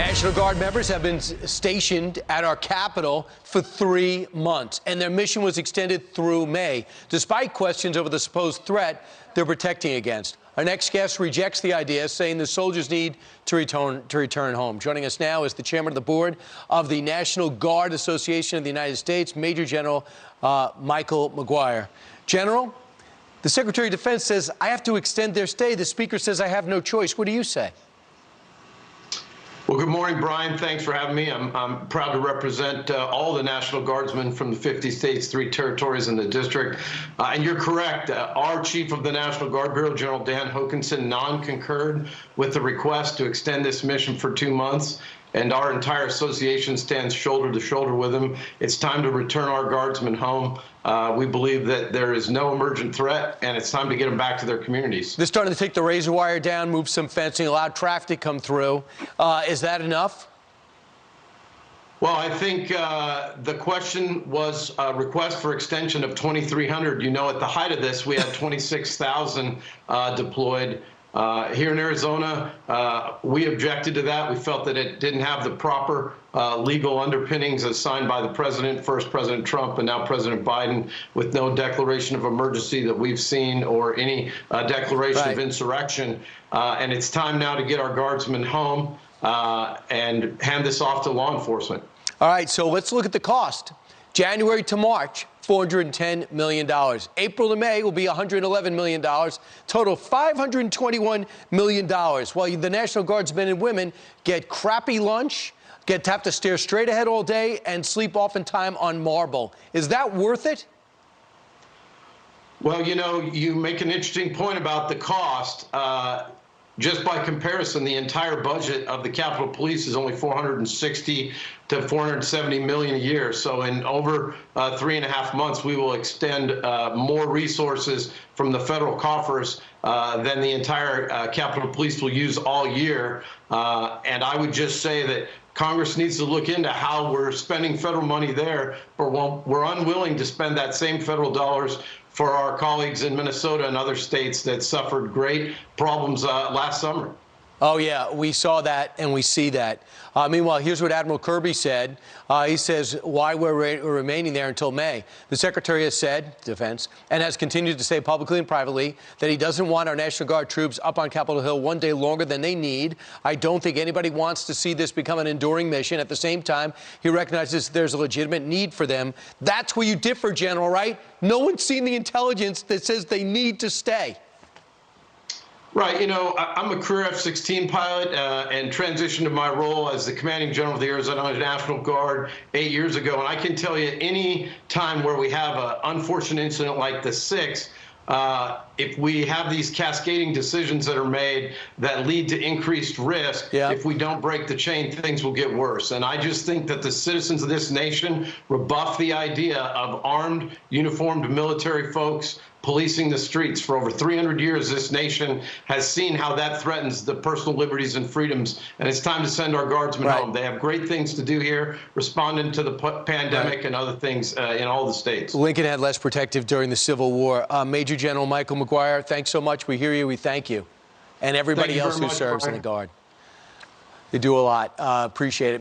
National Guard members have been stationed at our Capitol for 3 months, and their mission was extended through May, despite questions over the supposed threat they're protecting against. Our next guest rejects the idea, saying the soldiers need to return home. Joining us now is the chairman of the board of the National Guard Association of the United States, Major General Michael McGuire. General, the Secretary of Defense says, I have to extend their stay. The Speaker says I have no choice. What do you say? Well, good morning, Brian. Thanks for having me. I'm proud to represent all the National Guardsmen from the 50 states, 3 territories, and the district. And you're correct. Our Chief of the National Guard Bureau, General Dan Hokanson, non-concurred with the request to extend this mission for 2 months. And our entire association stands shoulder to shoulder with him. It's time to return our guardsmen home. We believe that there is no emergent threat, and it's time to get them back to their communities. They're starting to take the razor wire down, move some fencing, allow traffic to come through. Is that enough? Well, I think the question was a request for extension of 2,300. You know, at the height of this, we had 26,000 deployed. Here in Arizona, we objected to that. We felt that it didn't have the proper legal underpinnings as signed by the president, first President Trump and now President Biden, with no declaration of emergency that we've seen or any declaration of insurrection. And it's time now to get our guardsmen home and hand this off to law enforcement. All right, so let's look at the cost. January to March, $410 million. April to May will be $111 million. Total $521 million. While the National Guardsmen and women get crappy lunch, have to stare straight ahead all day, and sleep oftentimes on marble. Is that worth it? Well, you know, you make an interesting point about the cost. Just by comparison, the entire budget of the Capitol Police is only $460 to $470 million a year. So in over 3.5 months, we will extend more resources from the federal coffers than the entire Capitol Police will use all year. And I would just say that Congress needs to look into how we're spending federal money there, but we're unwilling to spend that same federal dollars for our colleagues in Minnesota and other states that suffered great problems last summer. Oh, yeah, we saw that and we see that. Meanwhile, here's what Admiral Kirby said. He says why we're remaining there until May. The Secretary has said, Defense, and has continued to say publicly and privately that he doesn't want our National Guard troops up on Capitol Hill one day longer than they need. I don't think anybody wants to see this become an enduring mission. At the same time, he recognizes there's a legitimate need for them. That's where you differ, General, right? No one's seen the intelligence that says they need to stay. Right. You know, I'm a career F-16 pilot and transitioned to my role as the commanding general of the Arizona National Guard 8 years ago. And I can tell you, any time where we have an unfortunate incident like the 6th, if we have these cascading decisions that are made that lead to increased risk, if we don't break the chain, things will get worse. And I just think that the citizens of this nation rebuff the idea of armed, uniformed military folks policing the streets. For over 300 years, this nation has seen how that threatens the personal liberties and freedoms, and it's time to send our guardsmen home. They have great things to do here, responding to the pandemic and other things in all the states. Lincoln had less protective during the Civil War. Major General Michael McGuire, thanks so much. We hear you. We thank you. And everybody else who serves in the Guard. They do a lot. Appreciate it.